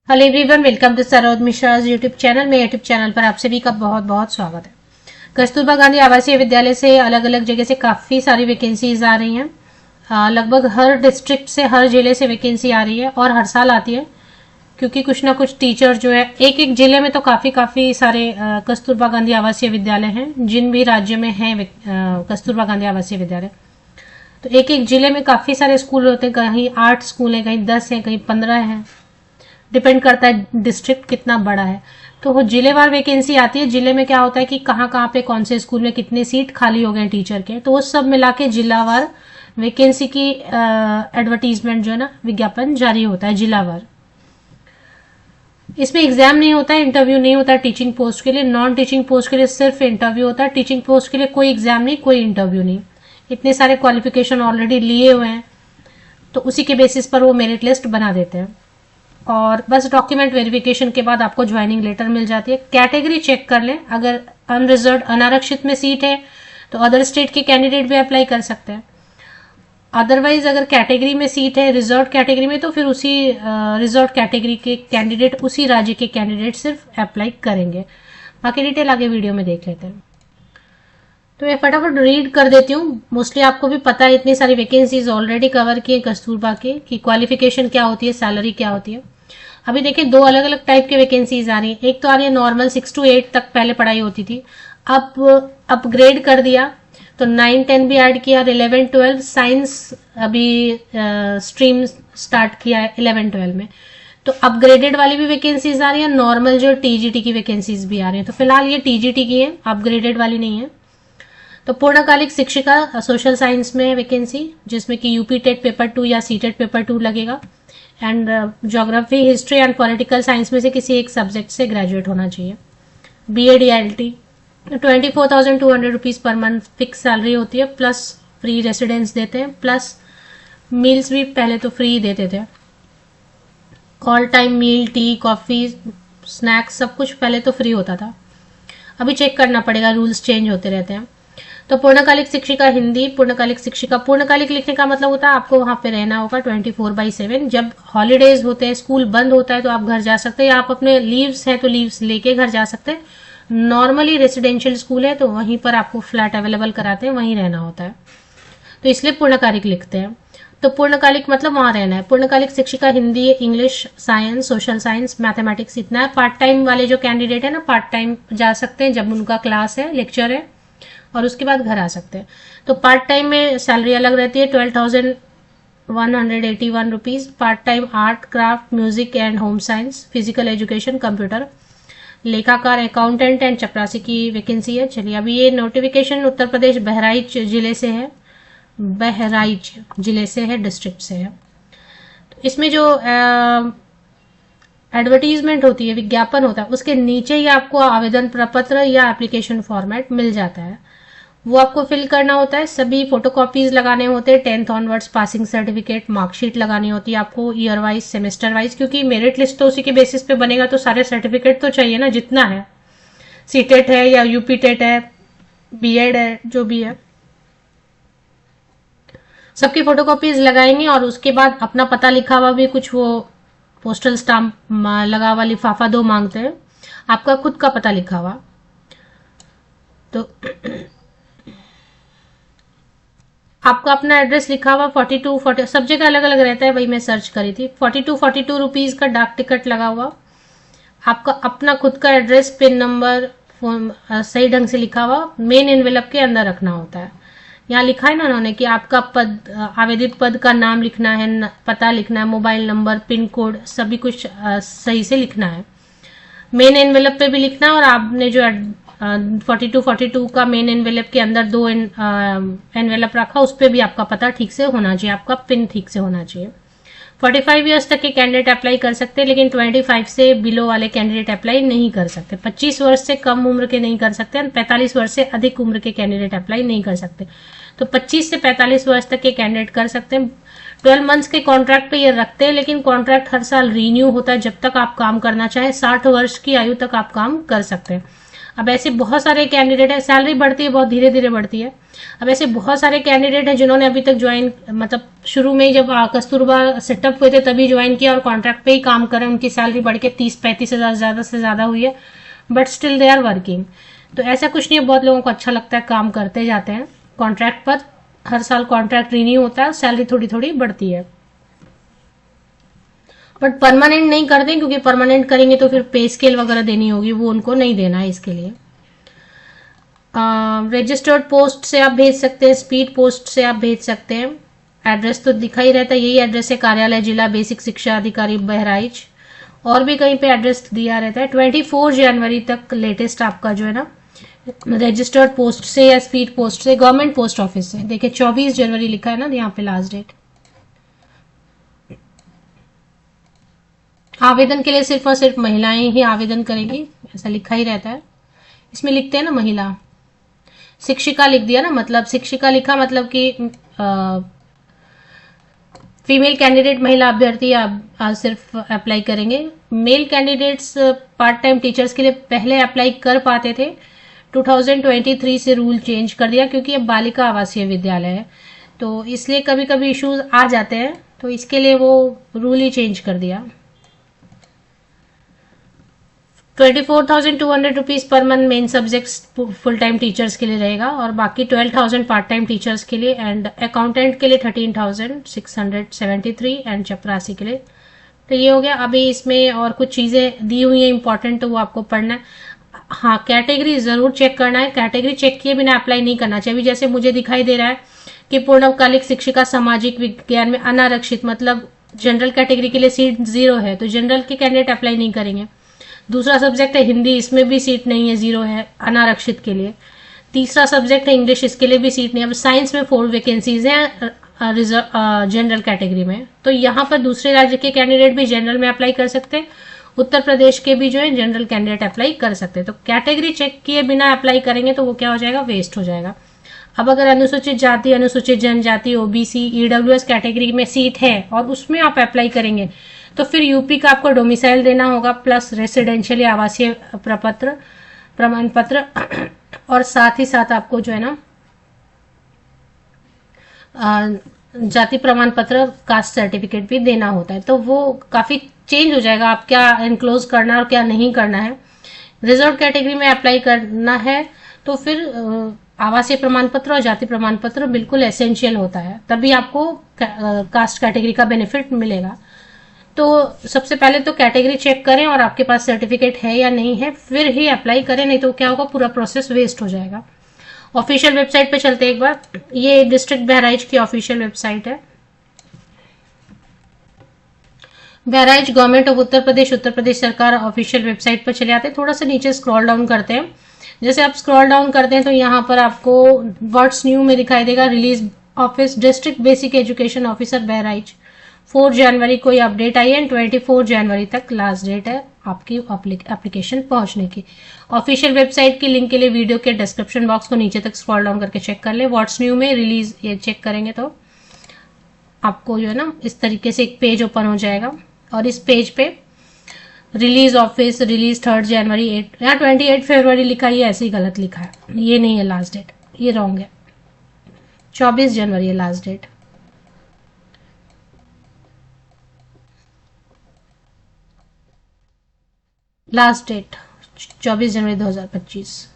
Hello everyone, welcome to Saroj Mishra YouTube channel में। YouTube channel पर आप सभी का बहुत बहुत स्वागत है। कस्तूरबा गांधी आवासीय विद्यालय से अलग अलग जगह से काफ़ी सारी वैकेंसीज आ रही हैं। लगभग हर डिस्ट्रिक्ट से, हर जिले से वैकेंसी आ रही है और हर साल आती है, क्योंकि कुछ ना कुछ टीचर जो है, एक एक जिले में तो काफ़ी सारे कस्तूरबा गांधी आवासीय विद्यालय हैं। जिन भी राज्य में हैं कस्तूरबा गांधी आवासीय विद्यालय, तो एक एक जिले में काफ़ी सारे स्कूल होते हैं। कहीं 8 स्कूल हैं, कहीं 10 हैं, कहीं 15 हैं। डिपेंड करता है डिस्ट्रिक्ट कितना बड़ा है। तो वो जिलेवार वैकेंसी आती है। जिले में क्या होता है कि कहाँ कहाँ पे कौन से स्कूल में कितने सीट खाली हो गए टीचर के, तो वो सब मिला के जिलावार वैकेंसी की एडवर्टीजमेंट जो है ना, विज्ञापन जारी होता है जिलावार। इसमें एग्जाम नहीं होता है, इंटरव्यू नहीं होता है टीचिंग पोस्ट के लिए। नॉन टीचिंग पोस्ट के लिए सिर्फ इंटरव्यू होता है। टीचिंग पोस्ट के लिए कोई एग्जाम नहीं, कोई इंटरव्यू नहीं। इतने सारे क्वालिफिकेशन ऑलरेडी लिए हुए हैं, तो उसी के बेसिस पर वो मेरिट लिस्ट बना देते हैं और बस डॉक्यूमेंट वेरिफिकेशन के बाद आपको ज्वाइनिंग लेटर मिल जाती है। कैटेगरी चेक कर लें, अगर अनरिजर्व अनारक्षित में सीट है तो अदर स्टेट के कैंडिडेट भी अप्लाई कर सकते हैं। अदरवाइज अगर कैटेगरी में सीट है रिजर्व कैटेगरी में, तो फिर उसी रिजर्व कैटेगरी के कैंडिडेट, उसी राज्य के कैंडिडेट सिर्फ अप्लाई करेंगे। बाकी डिटेल आगे वीडियो में देख लेते हैं। तो मैं फटाफट रीड कर देती हूँ। मोस्टली आपको भी पता है, इतनी सारी वैकेंसीज ऑलरेडी कवर की है कस्तूरबा के, कि क्वालिफिकेशन क्या होती है, सैलरी क्या होती है। अभी देखिए, दो अलग अलग टाइप की वैकेंसीज आ रही है। एक तो आ रही है नॉर्मल 6 to 8 तक पहले पढ़ाई होती थी, अब अपग्रेड कर दिया, तो 9, 10 भी ऐड किया, 11, 12 साइंस अभी स्ट्रीम स्टार्ट किया है 11, 12 में। तो अपग्रेडेड वाली भी वैकेंसीज आ रही है, नॉर्मल जो टीजीटी की वैकेंसीज भी आ रही है। तो फिलहाल ये टीजीटी की है, अपग्रेडेड वाली नहीं है। तो पूर्णकालिक शिक्षिका सोशल साइंस में वैकेंसी, जिसमें कि यूपी टेट पेपर 2 या सीटेट पेपर 2 लगेगा। And geography, history and political science में से किसी एक सब्जेक्ट से ग्रेजुएट होना चाहिए। बीएड या LT. 24,200 rupees per month fix salary होती है, प्लस फ्री रेसिडेंस देते हैं, प्लस मील्स भी पहले तो फ्री देते थे। ऑल टाइम मील, टी, कॉफी, स्नैक्स सब कुछ पहले तो फ्री होता था। अभी चेक करना पड़ेगा, रूल्स चेंज होते रहते हैं। तो पूर्णकालिक शिक्षिका हिंदी, पूर्णकालिक शिक्षिका, पूर्णकालिक लिखने का मतलब होता है आपको वहां पे रहना होगा 24/7। जब हॉलीडेज होते हैं, स्कूल बंद होता है, तो आप घर जा सकते हैं, या आप अपने लीव्स हैं तो लीव्स लेके घर जा सकते हैं। नॉर्मली रेसिडेंशियल स्कूल है तो वहीं पर आपको फ्लैट अवेलेबल कराते हैं, वहीं रहना होता है, तो इसलिए पूर्णकालिक लिखते हैं। तो पूर्णकालिक मतलब वहां रहना है। पूर्णकालिक शिक्षिका Hindi, English, science, social science, mathematics, इतना है। पार्ट टाइम वाले जो कैंडिडेट है ना, पार्ट टाइम जा सकते हैं जब उनका क्लास है, लेक्चर है, और उसके बाद घर आ सकते हैं। तो पार्ट टाइम में सैलरी अलग रहती है, 12,181 rupees. Part time art, craft, music and home science, physical education, computer, लेखाकार, अकाउंटेंट एंड चपरासी की वैकेंसी है। चलिए, अभी ये नोटिफिकेशन उत्तर प्रदेश बहराइच जिले से है, बहराइच जिले से है, डिस्ट्रिक्ट से है। तो इसमें जो एडवर्टीजमेंट होती है, विज्ञापन होता है, उसके नीचे ही आपको आवेदन प्रपत्र या एप्लीकेशन फॉर्मेट मिल जाता है। वो आपको फिल करना होता है। सभी फोटोकॉपीज लगाने होते हैं। 10th onwards passing certificate, marksheet लगानी होती है आपको, ईयर वाइज, सेमेस्टर वाइज, क्योंकि मेरिट लिस्ट तो उसी के बेसिस पे बनेगा, तो सारे सर्टिफिकेट तो चाहिए ना, जितना है, सीटेट है या यूपी टेट है, बीएड है, जो भी है, सबकी फोटोकॉपीज लगाएंगे। और उसके बाद अपना पता लिखा हुआ भी, कुछ वो पोस्टल स्टाम्प लगा हुआ लिफाफा 2 मांगते हैं, आपका खुद का पता लिखा हुआ। तो आपका अपना एड्रेस लिखा हुआ 42, सब जगह अलग अलग रहता है, वही मैं सर्च करी थी। 42 रुपीज का डाक टिकट लगा हुआ, आपका अपना खुद का एड्रेस, पिन नंबर, सही ढंग से लिखा हुआ, मेन एनवेलप के अंदर रखना होता है। यहाँ लिखा है ना उन्होंने कि आपका पद, आवेदित पद का नाम लिखना है, पता लिखना है, मोबाइल नंबर, पिन कोड, सभी कुछ सही से लिखना है। मेन एनवेलप पे भी लिखना है, और आपने जो 42 का मेन एनवेलप के अंदर 2 एनवेलप रखा, उस पर भी आपका पता ठीक से होना चाहिए, आपका पिन ठीक से होना चाहिए। 45 ईयर्स तक के कैंडिडेट अप्लाई कर सकते हैं, लेकिन 25 से बिलो वाले कैंडिडेट अप्लाई नहीं कर सकते। 25 वर्ष से कम उम्र के नहीं कर सकते, 45 वर्ष से अधिक उम्र के कैंडिडेट अप्लाई नहीं कर सकते। तो 25 से 45 वर्ष तक के कैंडिडेट कर सकते हैं। 12 मंथ्स के कॉन्ट्रैक्ट पे ये रखते हैं, लेकिन कॉन्ट्रैक्ट हर साल रीन्यू होता है, जब तक आप काम करना चाहें। 60 वर्ष की आयु तक आप काम कर सकते हैं। अब ऐसे बहुत सारे कैंडिडेट है, सैलरी बढ़ती है बहुत धीरे धीरे बढ़ती है। अब ऐसे बहुत सारे कैंडिडेट हैं जिन्होंने अभी तक ज्वाइन, मतलब शुरू में ही जब कस्तूरबा सेटअप हुए थे तभी ज्वाइन किया और कॉन्ट्रैक्ट पे ही काम कर रहे हैं, उनकी सैलरी बढ़ के 30-35 हजार ज्यादा से ज्यादा हुई है, but still they are working. तो ऐसा कुछ नहीं है, बहुत लोगों को अच्छा लगता है, काम करते जाते हैं कॉन्ट्रैक्ट पर, हर साल कॉन्ट्रैक्ट रिन्यू होता है, सैलरी थोड़ी थोड़ी बढ़ती है, बट परमानेंट नहीं करते क्योंकि परमानेंट करेंगे तो फिर पे स्केल वगैरह देनी होगी, वो उनको नहीं देना है इसके लिए। रजिस्टर्ड पोस्ट से आप भेज सकते हैं, स्पीड पोस्ट से आप भेज सकते हैं। एड्रेस तो दिखा ही रहता है, यही एड्रेस है, कार्यालय जिला बेसिक शिक्षा अधिकारी बहराइच। और भी कहीं पे एड्रेस दिया रहता है। 24 जनवरी तक लेटेस्ट आपका जो है ना रजिस्टर्ड पोस्ट से या स्पीड पोस्ट से, गवर्नमेंट पोस्ट ऑफिस से, देखिए 24 जनवरी लिखा है ना यहाँ पे लास्ट डेट। आवेदन के लिए सिर्फ और सिर्फ महिलाएं ही आवेदन करेंगी, ऐसा लिखा ही रहता है, इसमें लिखते हैं ना महिला। शिक्षिका लिख दिया ना, मतलब शिक्षिका लिखा मतलब कि फीमेल कैंडिडेट महिला अभ्यर्थी आप सिर्फ अप्लाई करेंगे। Male candidates part time teachers के लिए पहले अप्लाई कर पाते थे, 2023 से रूल चेंज कर दिया क्योंकि अब बालिका आवासीय विद्यालय है, तो इसलिए कभी कभी इश्यूज आ जाते हैं, तो इसके लिए वो रूल ही चेंज कर दिया। 24,200 rupees per month main subjects full time teachers के लिए रहेगा, और बाकी 12,000 पार्ट टाइम टीचर्स के लिए, एंड अकाउंटेंट के लिए 13,673 एंड चपरासी के लिए। तो ये हो गया। अभी इसमें और कुछ चीजें दी हुई है इंपॉर्टेंट, तो वो आपको पढ़ना है। हाँ, कैटेगरी जरूर चेक करना है, कैटेगरी चेक किए बिना अप्लाई नहीं करना चाहिए। अभी जैसे मुझे दिखाई दे रहा है कि पूर्णकालिक शिक्षिका सामाजिक विज्ञान में अनारक्षित, मतलब जनरल कैटेगरी के लिए सीट 0 है, तो जनरल के कैंडिडेट अप्लाई नहीं करेंगे। दूसरा सब्जेक्ट है हिंदी, इसमें भी सीट नहीं है, 0 है अनारक्षित के लिए। तीसरा सब्जेक्ट है इंग्लिश, इसके लिए भी सीट नहीं है। अब साइंस में 4 वैकेंसीज हैं जनरल कैटेगरी में, तो यहाँ पर दूसरे राज्य के कैंडिडेट भी जनरल में अप्लाई कर सकते हैं, उत्तर प्रदेश के भी जो है जनरल कैंडिडेट अप्लाई कर सकते हैं। तो कैटेगरी चेक किए बिना अप्लाई करेंगे तो वो क्या हो जाएगा, वेस्ट हो जाएगा। अब अगर अनुसूचित जाति, अनुसूचित जनजाति, ओबीसी, ईडब्ल्यूएस कैटेगरी में सीट है और उसमें आप अप्लाई करेंगे तो फिर यूपी का आपको डोमिसाइल देना होगा, प्लस रेसिडेंशियल या आवासीय प्रपत्र प्रमाण पत्र, और साथ ही साथ आपको जो है ना जाति प्रमाण पत्र, कास्ट सर्टिफिकेट भी देना होता है। तो वो काफी चेंज हो जाएगा, आप क्या एनक्लोज करना है और क्या नहीं करना है। रिजर्व कैटेगरी में अप्लाई करना है तो फिर आवासीय प्रमाण पत्र और जाति प्रमाण पत्र बिल्कुल एसेंशियल होता है, तभी आपको कास्ट कैटेगरी का बेनिफिट मिलेगा। तो सबसे पहले तो कैटेगरी चेक करें और आपके पास सर्टिफिकेट है या नहीं है, फिर ही अप्लाई करें, नहीं तो क्या होगा, पूरा प्रोसेस वेस्ट हो जाएगा। ऑफिशियल वेबसाइट पे चलते हैं एक बार। ये डिस्ट्रिक्ट बहराइच की ऑफिशियल वेबसाइट है, बहराइच गवर्नमेंट ऑफ उत्तर प्रदेश सरकार ऑफिशियल वेबसाइट पर चले आते हैं। थोड़ा सा नीचे स्क्रॉल डाउन करते हैं, जैसे आप स्क्रॉल डाउन करते हैं तो यहाँ पर आपको व्हाट्स न्यू में दिखाई देगा, release office district basic education officer Bahraich, 4 जनवरी को ये अपडेट आई है, 24 जनवरी तक लास्ट डेट है आपकी एप्लीकेशन पहुंचने की। ऑफिशियल वेबसाइट की लिंक के लिए वीडियो के डिस्क्रिप्शन बॉक्स को नीचे तक स्क्रॉल डाउन करके चेक कर ले। व्हाट्स न्यू में रिलीज ये चेक करेंगे तो आपको जो है ना इस तरीके से एक पेज ओपन हो जाएगा, और इस पेज पे रिलीज ऑफिस, रिलीज 3 जनवरी 8, यहाँ 28 फरवरी लिखा है, ये ऐसे ही गलत लिखा है, ये नहीं है लास्ट डेट, ये रॉन्ग है, 24 जनवरी है लास्ट डेट। लास्ट डेट 24 जनवरी 2025।